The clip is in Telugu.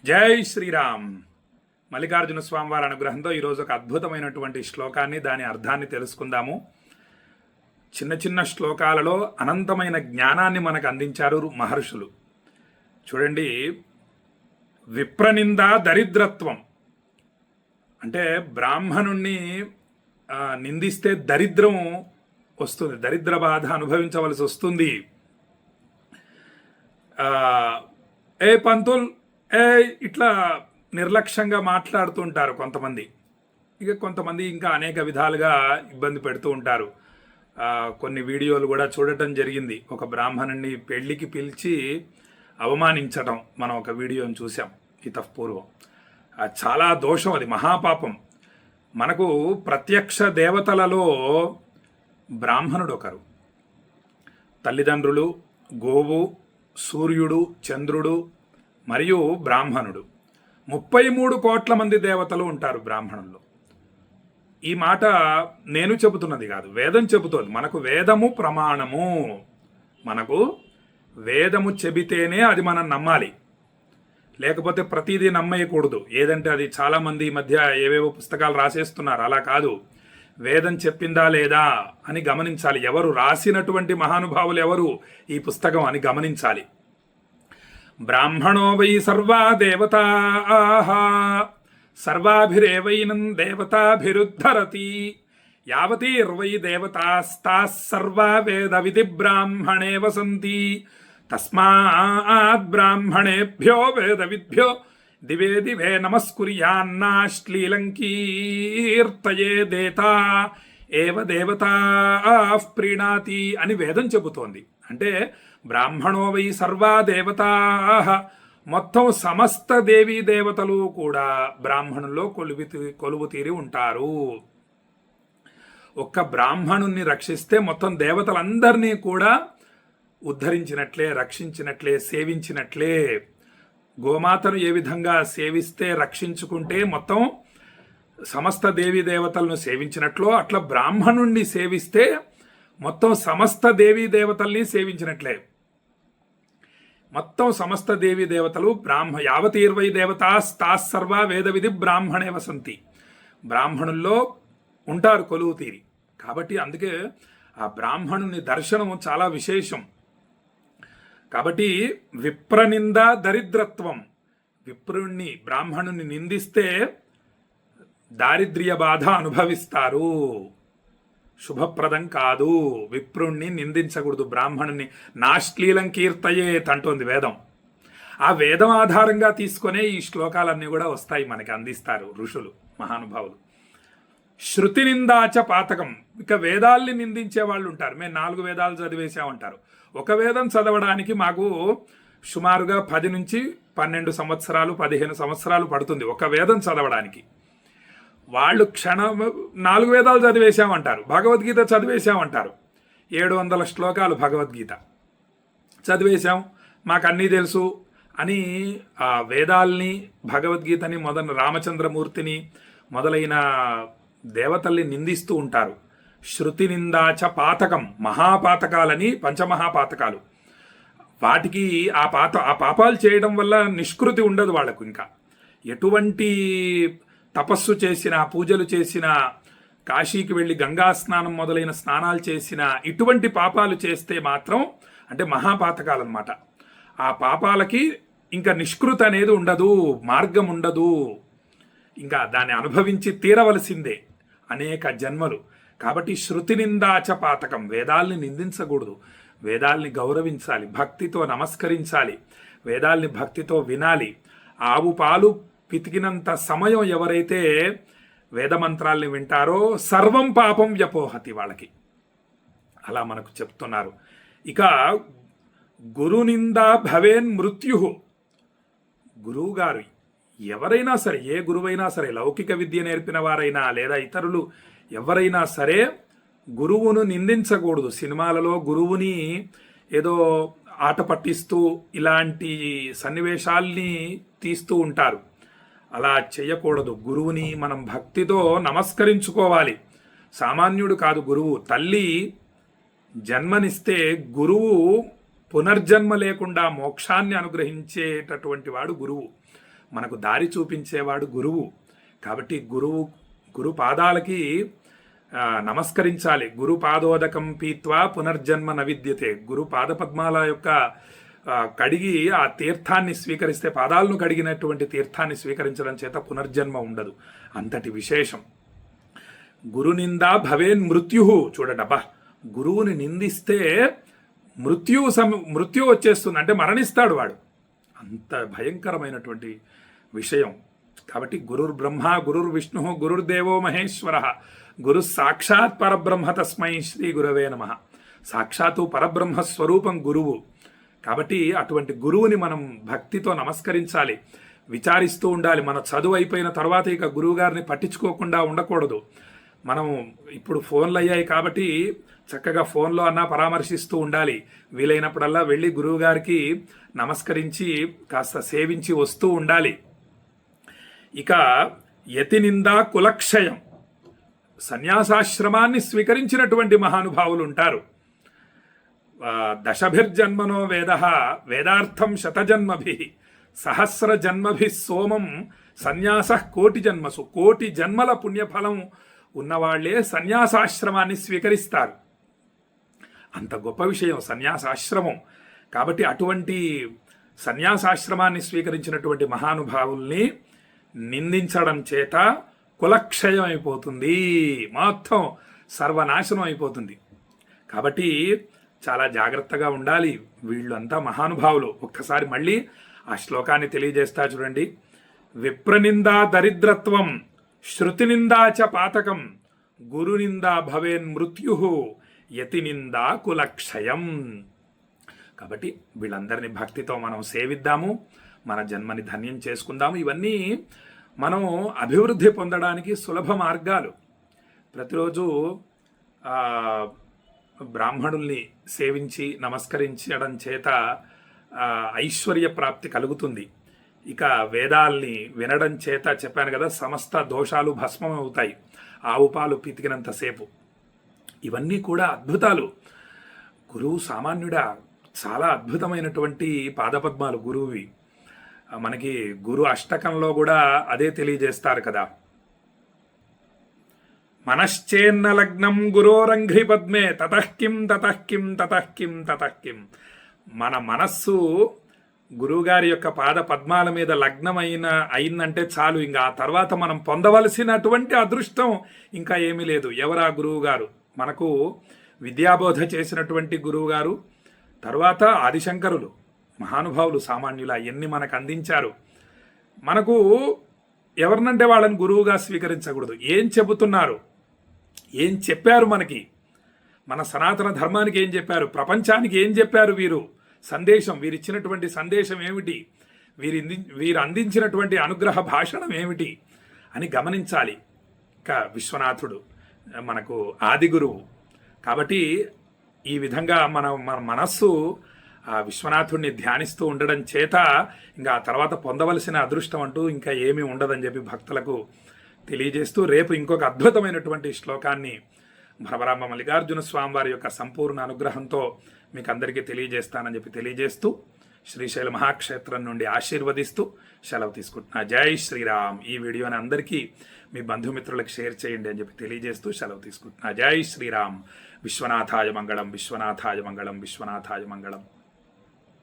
జై శ్రీరామ్. మల్లికార్జున స్వామివారి అనుగ్రహంతో ఈరోజు ఒక అద్భుతమైనటువంటి శ్లోకాన్ని, దాని అర్థాన్ని తెలుసుకుందాము. చిన్న చిన్న శ్లోకాలలో అనంతమైన జ్ఞానాన్ని మనకు అందించారు మహర్షులు. చూడండి, విప్రనింద దరిద్రత్వం అంటే బ్రాహ్మణుణ్ణి నిందిస్తే దరిద్రం వస్తుంది, దరిద్ర బాధ అనుభవించవలసి వస్తుంది. ఏ పంతుల్ ఇట్లా నిర్లక్ష్యంగా మాట్లాడుతుంటారు కొంతమంది. ఇక కొంతమంది ఇంకా అనేక విధాలుగా ఇబ్బంది పెడుతూ ఉంటారు. కొన్ని వీడియోలు కూడా చూడటం జరిగింది. ఒక బ్రాహ్మణుడిని పెళ్లికి పిలిచి అవమానించటం మనం ఒక వీడియోని చూసాం ఇతపూర్వం. చాలా దోషం, అది మహాపాపం. మనకు ప్రత్యక్ష దేవతలలో బ్రాహ్మణుడు ఒకరు. తల్లిదండ్రులు, గోవు, సూర్యుడు, చంద్రుడు మరియు బ్రాహ్మణుడు, 33 కోట్ల మంది దేవతలు ఉంటారు బ్రాహ్మణుల్లో. ఈ మాట నేను చెబుతున్నది కాదు, వేదం చెబుతోంది. మనకు వేదము ప్రమాణము. మనకు వేదము చెబితేనే అది మనం నమ్మాలి, లేకపోతే ప్రతిదీ నమ్మేయకూడదు. ఏదంటే అది. చాలామంది ఈ మధ్య ఏవేవో పుస్తకాలు రాసేస్తున్నారు. అలా కాదు, వేదం చెప్పిందా లేదా అని గమనించాలి. ఎవరు రాసినటువంటి మహానుభావులు ఎవరు ఈ పుస్తకం అని గమనించాలి. బ్రాహ్మణో వై సర్వా దేవతాః సర్వాభిరేవైనం దేవతాభిరుద్ధరతి యావతీర్వై దేవతాస్తాః సర్వా వేద విధి బ్రాహ్మణే వసంతి తస్మాత్ బ్రాహ్మణేభ్యో వేద విద్భ్యో దివే దివే నమస్కుర్యాన్నాశ్లీలం కీర్తయేదేతా ఏవ దేవతాః ప్రీణాతి అని వేదం చెబుతోంది. అంటే బ్రాహ్మణో వై సర్వా దేవతాః, మొత్తం సమస్త దేవీ దేవతలు కూడా బ్రాహ్మణుల్లో కొలువు తీరి ఉంటారు. ఒక్క బ్రాహ్మణుణ్ణి రక్షిస్తే మొత్తం దేవతలందరినీ కూడా ఉద్ధరించినట్లే, రక్షించినట్లే, సేవించినట్లే. గోమాతను ఏ విధంగా సేవిస్తే రక్షించుకుంటే మొత్తం సమస్త దేవీ దేవతలను సేవించినట్లో, అట్లా బ్రాహ్మణుణ్ణి సేవిస్తే మొత్తం సమస్త దేవీ దేవతల్ని సేవించినట్లే. మొత్తం సమస్త దేవీ దేవతలు యావతీర్వై దేవతాస్తాః సర్వా వేద విధి బ్రాహ్మణే వసంతి, బ్రాహ్మణుల్లో ఉంటారు కొలువు తీరి. కాబట్టి అందుకే ఆ బ్రాహ్మణుని దర్శనము చాలా విశేషం. కాబట్టి విప్రనింద దరిద్రత్వం, విప్రుణ్ణి బ్రాహ్మణుని నిందిస్తే దారిద్ర్య బాధ అనుభవిస్తారు. శుభప్రదం కాదు. విప్రుణ్ణి నిందించకూడదు, బ్రాహ్మణుని. నాశ్లీలం కీర్తయేత్ అంటోంది వేదం. ఆ వేదం ఆధారంగా తీసుకునే ఈ శ్లోకాలన్నీ కూడా వస్తాయి, మనకి అందిస్తారు ఋషులు, మహానుభావులు. శృతి నిందాచ పాతకం. ఇక వేదాల్ని నిందించే వాళ్ళు ఉంటారు. మేము 4 వేదాలు చదివేశామంటారు. ఒక వేదం చదవడానికి మాకు సుమారుగా 10 నుంచి 12 సంవత్సరాలు, 15 సంవత్సరాలు పడుతుంది ఒక వేదం చదవడానికి. వాళ్ళు 4 వేదాలు చదివేశామంటారు. భగవద్గీత చదివేశామంటారు. 700 శ్లోకాలు భగవద్గీత చదివేశాం, మాకు అన్నీ తెలుసు అని ఆ వేదాల్ని, భగవద్గీతని, రామచంద్రమూర్తిని మొదలైన దేవతల్ని నిందిస్తూ ఉంటారు. శృతి నిందాచ పాతకం, మహాపాతకాలని, పంచమహాపాతకాలు. వాటికి ఆ పాపాలు చేయడం వల్ల నిష్కృతి ఉండదు వాళ్లకు. ఇంకా ఎటువంటి తపస్సు చేసిన, పూజలు చేసిన, కాశీకి వెళ్ళి గంగా స్నానం మొదలైన స్నానాలు చేసిన, ఇటువంటి పాపాలు చేస్తే మాత్రం, అంటే మహాపాతకాలు అన్నమాట, ఆ పాపాలకి ఇంకా నిష్కృతి అనేది ఉండదు, మార్గం ఉండదు. ఇంకా దాన్ని అనుభవించి తీరవలసిందే అనేక జన్మలు. కాబట్టి శృతి నిందాచ పాతకం, వేదాల్ని నిందించకూడదు, వేదాల్ని గౌరవించాలి, భక్తితో నమస్కరించాలి, వేదాల్ని భక్తితో వినాలి. ఆవు పాలు పితికినంత సమయం ఎవరైతే వేదమంత్రాల్ని వింటారో సర్వం పాపం వ్యపోహతి వాళ్ళకి, అలా మనకు చెప్తున్నారు. ఇక గురునిందా భవేన్ మృత్యు. గురువు గారు ఎవరైనా సరే, ఏ గురువైనా సరే, లౌకిక విద్య నేర్పిన వారైనా లేదా ఇతరులు ఎవరైనా సరే, గురువును నిందించకూడదు. సినిమాలలో గురువుని ఏదో ఆట పట్టిస్తూ ఇలాంటి సన్నివేశాల్ని తీస్తూ ఉంటారు. అలా చేయకూడదు. గురువుని మనం భక్తితో నమస్కరించుకోవాలి. సామాన్యుడు కాదు గురువు. తల్లి జన్మనిస్తే గురువు పునర్జన్మ లేకుండా మోక్షాన్ని అనుగ్రహించేటటువంటి వాడు గురువు. మనకు దారి చూపించేవాడు గురువు. కాబట్టి గురు పాదాలకి నమస్కరించాలి. గురు పాదోదకం పీత్వా పునర్జన్మ నవిద్యతే. గురు పాదపద్మాల యొక్క కడిగి ఆ తీర్థాన్ని స్వీకరిస్తే, పాదాలను కడిగినటువంటి తీర్థాన్ని స్వీకరించడం చేత పునర్జన్మ ఉండదు. అంతటి విశేషం. గురునిందా భవేన్ మృత్యు. చూడడబ్బా, గురువుని నిందిస్తే మృత్యు వచ్చేస్తుంది, అంటే మరణిస్తాడు వాడు. అంత భయంకరమైనటువంటి విషయం. కాబట్టి గురుర్ బ్రహ్మ గురుర్ విష్ణు గురుర్దేవో మహేశ్వర గురు సాక్షాత్ పరబ్రహ్మ తస్మై శ్రీ గురవే నమః. సాక్షాత్తు పరబ్రహ్మ స్వరూపం గురువు. కాబట్టి అటువంటి గురువుని మనం భక్తితో నమస్కరించాలి, విచారిస్తూ ఉండాలి. మన చదువు అయిపోయిన తర్వాత ఇక గురువు గారిని పట్టించుకోకుండా ఉండకూడదు. మనం ఇప్పుడు ఫోన్లు అయ్యాయి కాబట్టి చక్కగా ఫోన్లో అన్నా పరామర్శిస్తూ ఉండాలి. వీలైనప్పుడల్లా వెళ్ళి గురువు గారికి నమస్కరించి కాస్త సేవించి వస్తూ ఉండాలి. ఇక యతి నిందా కులక్షయం. సన్యాసాశ్రమాన్ని స్వీకరించినటువంటి మహానుభావులు ఉంటారు. దశభిర్జన్మనో వేద వేదార్థం శతజన్మభి సహస్ర జన్మభి సోమం సన్యాస కోటి జన్మసు. కోటి జన్మల పుణ్యఫలం ఉన్నవాళ్లే సన్యాసాశ్రమాన్ని స్వీకరిస్తారు. అంత గొప్ప విషయం సన్యాసాశ్రమం. కాబట్టి అటువంటి సన్యాసాశ్రమాన్ని స్వీకరించినటువంటి మహానుభావుల్ని నిందించడం చేత కులక్షయం అయిపోతుంది, మొత్తం సర్వనాశనం అయిపోతుంది. కాబట్టి చాలా జాగ్రత్తగా ఉండాలి. వీళ్ళంతా మహానుభావులు. ఒక్కసారి మళ్ళీ ఆ శ్లోకాన్ని తెలియజేస్తా చూడండి. విప్రనిందా దరిద్రత్వం శృతినిందా చ పాతకం గురునిందా భవేన్ మృత్యు యతినిందా కులక్షయం. కాబట్టి వీళ్ళందరినీ భక్తితో మనం సేవిద్దాము, మన జన్మని ధన్యం చేసుకుందాము. ఇవన్నీ మనం అభివృద్ధి పొందడానికి సులభ మార్గాలు. ప్రతిరోజు బ్రాహ్మణుల్ని సేవించి నమస్కరించడం చేత ఐశ్వర్య ప్రాప్తి కలుగుతుంది. ఇక వేదాల్ని వినడం చేత చెప్పాను కదా, సమస్త దోషాలు భస్మం అవుతాయి ఆవు పాలు పితికినంతసేపు. ఇవన్నీ కూడా అద్భుతాలు. గురువు సామాన్యుడా, చాలా అద్భుతమైనటువంటి పాదపద్మాలు గురువువి. మనకి గురు అష్టకంలో కూడా అదే తెలియజేస్తారు కదా. మనశ్చేన్న లగ్నం గురోరంఘ్రి పద్మే తతఃకిం తతఃకిం తతఃకిం తతఃకిం. మన మనస్సు గురువుగారి యొక్క పాద పద్మాల మీద అయిందంటే చాలు. ఇంకా ఆ తర్వాత మనం పొందవలసినటువంటి అదృష్టం ఇంకా ఏమీ లేదు. ఎవరా గురువు గారు? మనకు విద్యాబోధ చేసినటువంటి గురువు గారు, తర్వాత ఆదిశంకరులు, మహానుభావులు, సామాన్యుల ఎన్ని మనకు అందించారు. మనకు ఎవరినంటే వాళ్ళని గురువుగా స్వీకరించకూడదు. ఏం చెబుతున్నారు, ఏం చెప్పారు, మనకి మన సనాతన ధర్మానికి ఏం చెప్పారు, ప్రపంచానికి ఏం చెప్పారు, వీరు సందేశం, వీరిచ్చినటువంటి సందేశం ఏమిటి, వీరు అందించినటువంటి అనుగ్రహ భాషణం ఏమిటి అని గమనించాలి. ఇంకా విశ్వనాథుడు మనకు ఆది గురువు. కాబట్టి ఈ విధంగా మన మనస్సు ఆ విశ్వనాథుడిని ధ్యానిస్తూ ఉండడం చేత ఇంకా ఆ తర్వాత పొందవలసిన అదృష్టం అంటూ ఇంకా ఏమీ ఉండదని చెప్పి భక్తులకు తెలియజేస్తూ, రేపు ఇంకొక అద్భుతమైనటువంటి శ్లోకాన్ని భ్రమరాంబ మల్లికార్జున స్వామి వారి యొక్క సంపూర్ణ అనుగ్రహంతో మీకు అందరికీ తెలియజేస్తానని చెప్పి తెలియజేస్తూ, శ్రీశైల మహాక్షేత్రం నుండి ఆశీర్వదిస్తూ సెలవు తీసుకుంటున్నా. జై శ్రీరామ్. ఈ వీడియోని అందరికీ మీ బంధుమిత్రులకు షేర్ చేయండి అని చెప్పి తెలియజేస్తూ సెలవు తీసుకుంటున్నా. జై శ్రీరామ్. విశ్వనాథాయ మంగళం, విశ్వనాథాయ మంగళం, విశ్వనాథాయ మంగళం.